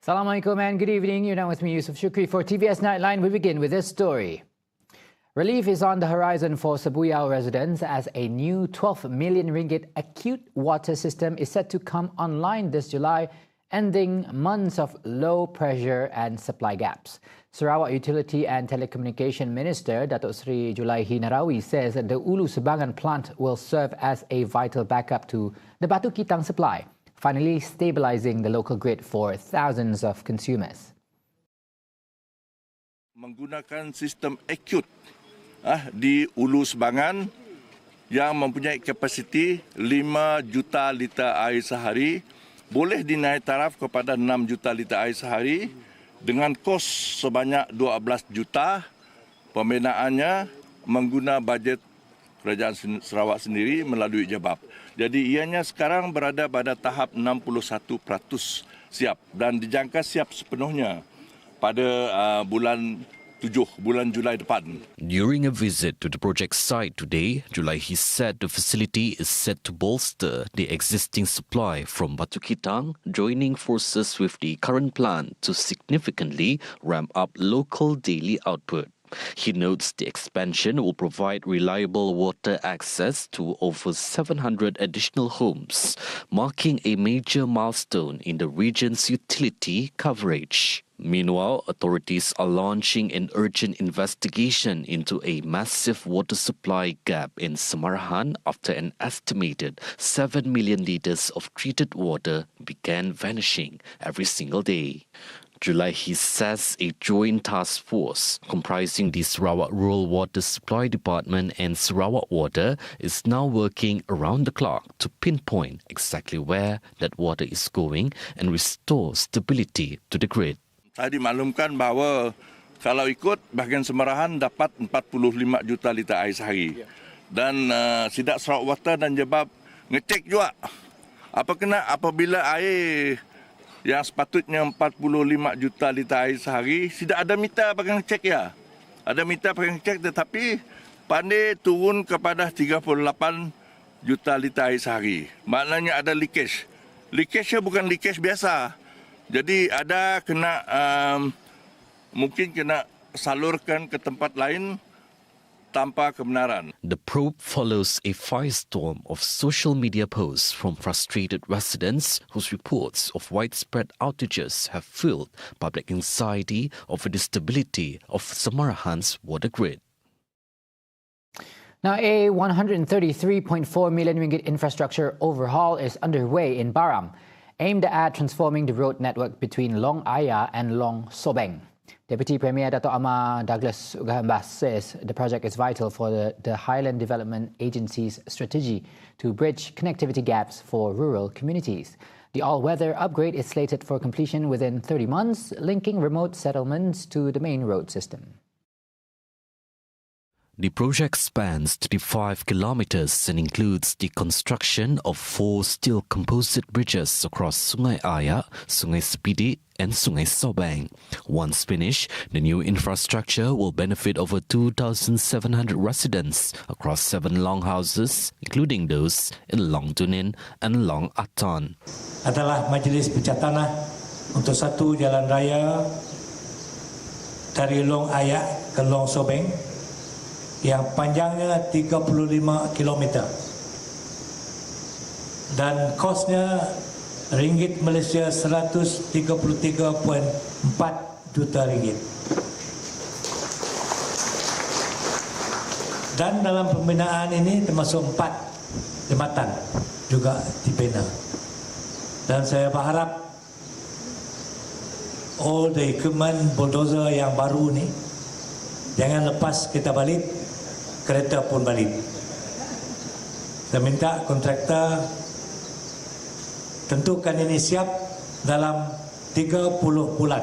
Assalamualaikum and good evening. You're now with me, Yusuf Shukri, for TVS Nightline. We begin with this story. Relief is on the horizon for Sebuyau residents as a new 12 million ringgit acute water system is set to come online this July, ending months of low pressure and supply gaps. Sarawak Utility and Telecommunication Minister Datuk Seri Julaihi Narawi says that the Ulu Sebangan plant will serve as a vital backup to the Batu Kitang supply, finally stabilizing the local grid for thousands of consumers. Menggunakan sistem ACUTE di Ulu Sebangan yang mempunyai kapasiti 5 juta liter air sehari, boleh dinaik taraf kepada 6 juta liter air sehari dengan kos sebanyak 12 juta. Pembinaannya mengguna bajet Kerajaan Sarawak sendiri melalui Jabab. Jadi ianya sekarang berada pada tahap 61% siap dan dijangka siap sepenuhnya pada bulan Julai depan. During a visit to the project site today, Julaihi said the facility is set to bolster the existing supply from Batu Kitang, joining forces with the current plant to significantly ramp up local daily output. He notes the expansion will provide reliable water access to over 700 additional homes, marking a major milestone in the region's utility coverage. Meanwhile, authorities are launching an urgent investigation into a massive water supply gap in Samarahan after an estimated 7 million litres of treated water began vanishing every single day. Julaihi says a joint task force comprising the Sarawak Rural Water Supply Department and Sarawak Water is now working around the clock to pinpoint exactly where that water is going and restore stability to the grid. Saya dimaklumkan bahawa kalau ikut bahagian Semarahan dapat 45 juta liter air sehari. Dan Sidak Sarawak Water dan Jabab ngecek juga apabila air yang sepatutnya 45 juta liter air sehari, tidak ada meter bagi ngecek ya. Ada meter bagi ngecek tetapi pandai turun kepada 38 juta liter air sehari. Maknanya ada leakage. Leakage-nya bukan leakage biasa. Jadi ada mungkin kena salurkan ke tempat lain tanpa kebenaran. The probe follows a firestorm of social media posts from frustrated residents whose reports of widespread outages have fueled public anxiety over the stability of Samarahan's water grid. Now, a 133.4 million ringgit infrastructure overhaul is underway in BARAM, aimed at transforming the road network between Long Ayah and Long Sobeng. Deputy Premier Dato' Amar Douglas Ugahambas says the project is vital for the Highland Development Agency's strategy to bridge connectivity gaps for rural communities. The all-weather upgrade is slated for completion within 30 months, linking remote settlements to the main road system. The project spans 35 kilometers and includes the construction of 4 steel composite bridges across Sungai Ayah, Sungai Sepidi and Sungai Sobeng. Once finished, the new infrastructure will benefit over 2,700 residents across 7 longhouses, including those in Long Tunin and Long Aton. Adalah majlis bercatanah untuk satu jalan raya dari Long Ayah ke Long Sobeng yang panjangnya 35 km dan kosnya ringgit Malaysia 133.4 juta ringgit. Dan dalam pembinaan ini termasuk 4 jambatan juga dibina. Dan saya berharap all the equipment bulldozer yang baru ni jangan lepas kita balik, kereta pun balik. Saya minta kontraktor tentukan ini siap dalam 30 bulan.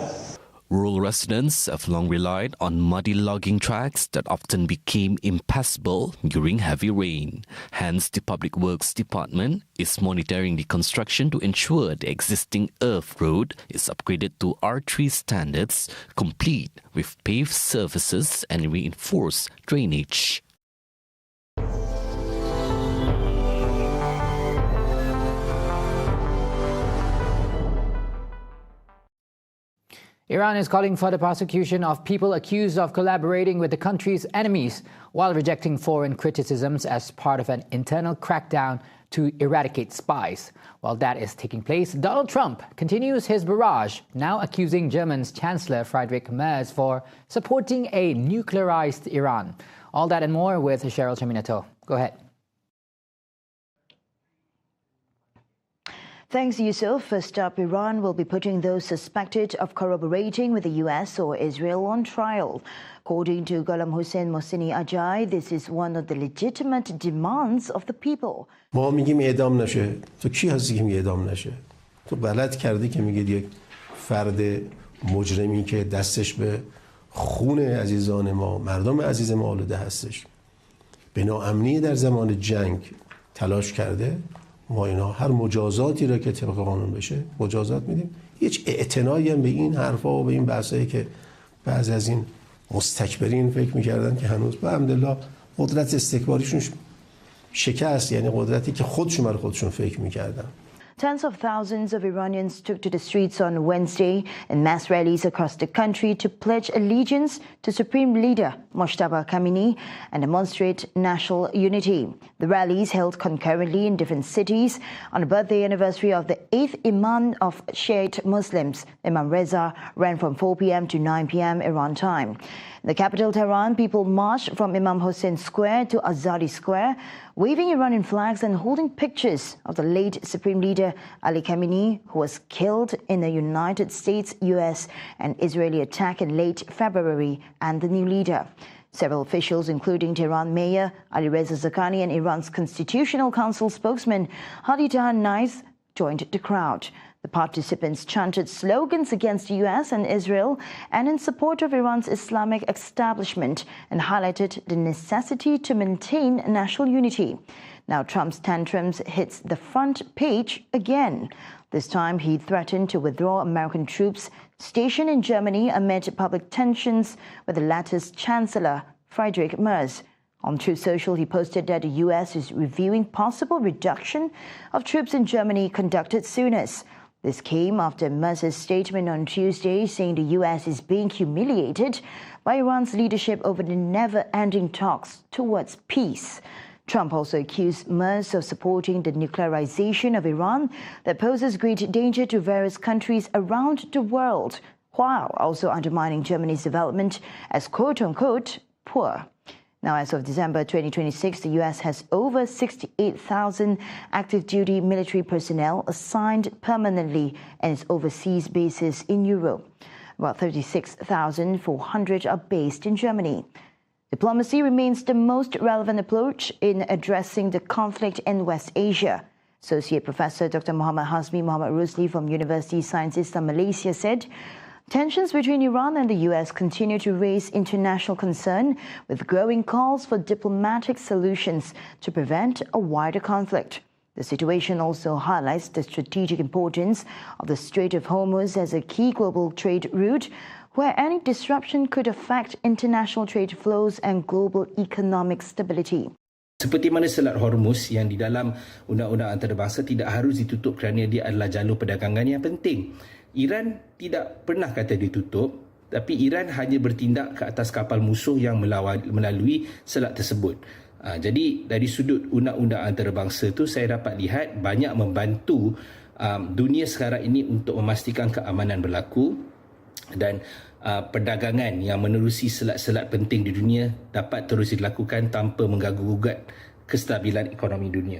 Rural residents have long relied on muddy logging tracks that often became impassable during heavy rain. Hence, the Public Works Department is monitoring the construction to ensure the existing earth road is upgraded to R3 standards, complete with paved surfaces and reinforced drainage. Iran is calling for the prosecution of people accused of collaborating with the country's enemies while rejecting foreign criticisms as part of an internal crackdown to eradicate spies. While that is taking place, Donald Trump continues his barrage, now accusing Germany's Chancellor Friedrich Merz for supporting a nuclearized Iran. All that and more with Cheryl Chaminato. Go ahead. Thanks, Yusuf. First up, Iran will be putting those suspected of collaborating with the US or Israel on trial. According to Ghulam Hussein Mohseni Ajay, this is one of the legitimate demands of the people. ما میگیم اعدام نشه. تو کی هستی که میگه اعدام نشه؟ تو غلط کردی که میگید یک فرد مجرمی که دستش به خون عزیزان ما، مردم عزیز ما آلوده هستش، به ناامنی در زمان جنگ تلاش کرده. ما اینا هر مجازاتی را که طبق قانون بشه مجازات میدیم. هیچ اعتنایی هم به این حرفا و به این بحثایی که بعضی از این مستکبرین فکر میکردن که هنوز به الحمدلله قدرت استکباریشون شکست، یعنی قدرتی که خودشون برای خودشون فکر میکردن. Tens of thousands of Iranians took to the streets on Wednesday in mass rallies across the country to pledge allegiance to Supreme Leader Mojtaba Khamenei and demonstrate national unity. The rallies held concurrently in different cities on the birthday anniversary of the 8th Imam of Shiite Muslims, Imam Reza, ran from 4 p.m. to 9 p.m. Iran time. In the capital Tehran, people marched from Imam Hussein Square to Azadi Square, waving Iranian flags and holding pictures of the late Supreme Leader Ali Khamenei, who was killed in a United States, US and Israeli attack in late February, and the new leader. Several officials, including Tehran Mayor Ali Reza Zakani and Iran's Constitutional Council spokesman Hadi Tahanais, joined the crowd. The participants chanted slogans against the US and Israel and in support of Iran's Islamic establishment and highlighted the necessity to maintain national unity. Now Trump's tantrums hits the front page again. This time he threatened to withdraw American troops stationed in Germany amid public tensions with the latter's Chancellor Friedrich Merz. On Truth Social, he posted that the US is reviewing possible reduction of troops in Germany conducted soonest. This came after Merz's statement on Tuesday saying the US is being humiliated by Iran's leadership over the never-ending talks towards peace. Trump also accused Merz of supporting the nuclearization of Iran that poses great danger to various countries around the world, while also undermining Germany's development as quote-unquote poor. Now, as of December 2026, the U.S. has over 68,000 active-duty military personnel assigned permanently in its overseas bases in Europe. About 36,400 are based in Germany. Diplomacy remains the most relevant approach in addressing the conflict in West Asia. Associate Professor Dr. Muhammad Hasmi Muhammad Rusli from University Science Islam Malaysia said, tensions between Iran and the U.S. continue to raise international concern with growing calls for diplomatic solutions to prevent a wider conflict. The situation also highlights the strategic importance of the Strait of Hormuz as a key global trade route, where any disruption could affect international trade flows and global economic stability. Seperti mana Selat Hormuz yang di dalam undang-undang antarabangsa tidak harus ditutup kerana dia adalah jalur perdagangan yang penting. Iran tidak pernah kata ditutup, tapi Iran hanya bertindak ke atas kapal musuh yang melalui selat tersebut. Jadi dari sudut undang-undang antarabangsa itu saya dapat lihat banyak membantu dunia sekarang ini untuk memastikan keamanan berlaku dan perdagangan yang menerusi selat-selat penting di dunia dapat terus dilakukan tanpa mengganggu-gugat kestabilan ekonomi dunia.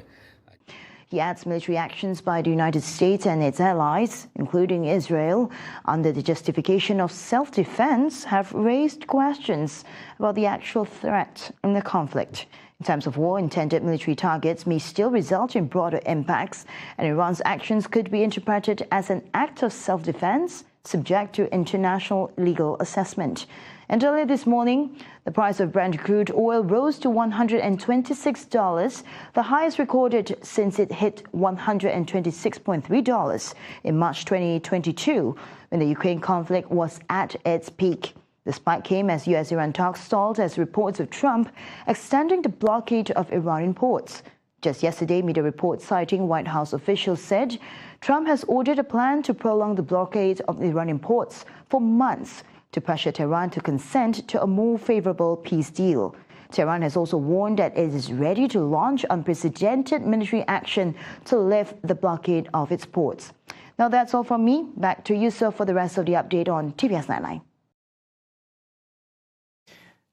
He adds military actions by the United States and its allies, including Israel, under the justification of self-defense, have raised questions about the actual threat in the conflict. In times of war, intended military targets may still result in broader impacts, and Iran's actions could be interpreted as an act of self-defense, subject to international legal assessment. And earlier this morning, the price of Brent crude oil rose to $126, the highest recorded since it hit $126.3 in March 2022, when the Ukraine conflict was at its peak. The spike came as US-Iran talks stalled as reports of Trump extending the blockade of Iranian ports. Just yesterday, media reports citing White House officials said Trump has ordered a plan to prolong the blockade of Iranian ports for months to pressure Tehran to consent to a more favorable peace deal. Tehran has also warned that it is ready to launch unprecedented military action to lift the blockade of its ports. Now that's all from me. Back to you, sir, for the rest of the update on TVS Nightline.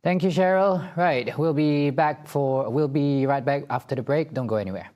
Thank you, Cheryl. Right, we'll be right back after the break. Don't go anywhere.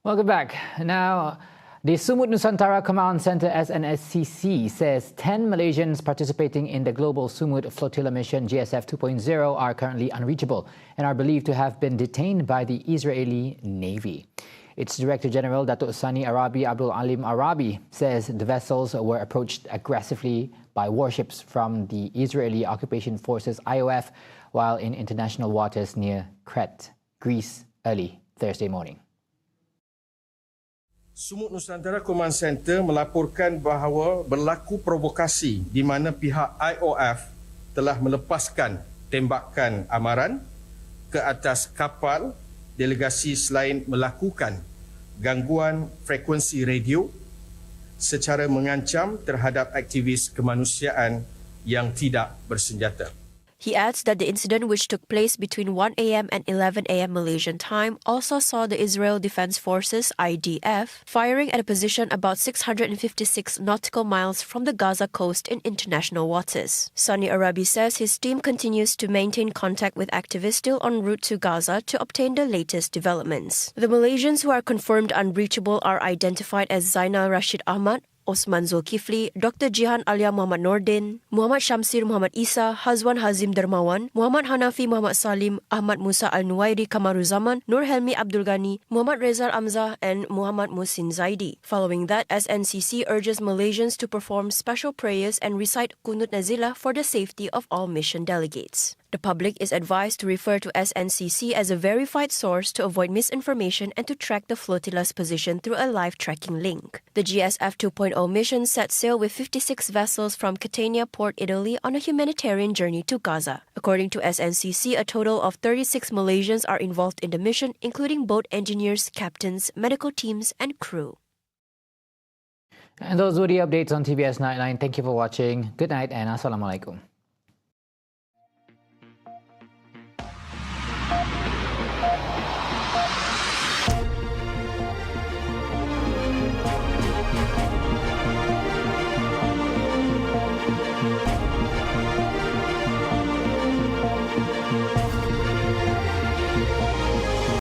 Welcome back. Now, the Sumut Nusantara Command Centre SNSCC says 10 Malaysians participating in the global Sumut Flotilla mission GSF 2.0 are currently unreachable and are believed to have been detained by the Israeli Navy. Its Director General, Datuk Sani Arabi Abdul Alim Arabi, says the vessels were approached aggressively by warships from the Israeli Occupation Forces IOF while in international waters near Crete, Greece, early Thursday morning. Sumut Nusantara Command Centre melaporkan bahawa berlaku provokasi di mana pihak IOF telah melepaskan tembakan amaran ke atas kapal delegasi selain melakukan gangguan frekuensi radio secara mengancam terhadap aktivis kemanusiaan yang tidak bersenjata. He adds that the incident, which took place between 1 a.m. and 11 a.m. Malaysian time, also saw the Israel Defense Forces, IDF, firing at a position about 656 nautical miles from the Gaza coast in international waters. Sani Arabi says his team continues to maintain contact with activists still en route to Gaza to obtain the latest developments. The Malaysians who are confirmed unreachable are identified as Zainal Rashid Ahmad, Osman Zulkifli, Dr. Jihan Alia Muhammad Nordin, Muhammad Shamsir Muhammad Isa, Hazwan Hazim Dermawan, Muhammad Hanafi Muhammad Salim, Ahmad Musa Al-Nuwairi Kamaruzaman, Nur Helmi Abdul Ghani, Muhammad Rezal Amzah, and Muhammad Musin Zaidi. Following that, SNCC urges Malaysians to perform special prayers and recite Qunut Nazilah for the safety of all mission delegates. The public is advised to refer to SNCC as a verified source to avoid misinformation and to track the flotilla's position through a live tracking link. The GSF 2.0 mission set sail with 56 vessels from Catania Port, Italy on a humanitarian journey to Gaza. According to SNCC, a total of 36 Malaysians are involved in the mission, including boat engineers, captains, medical teams, and crew. And those were the updates on TVS Nightline. Thank you for watching. Good night and Assalamualaikum.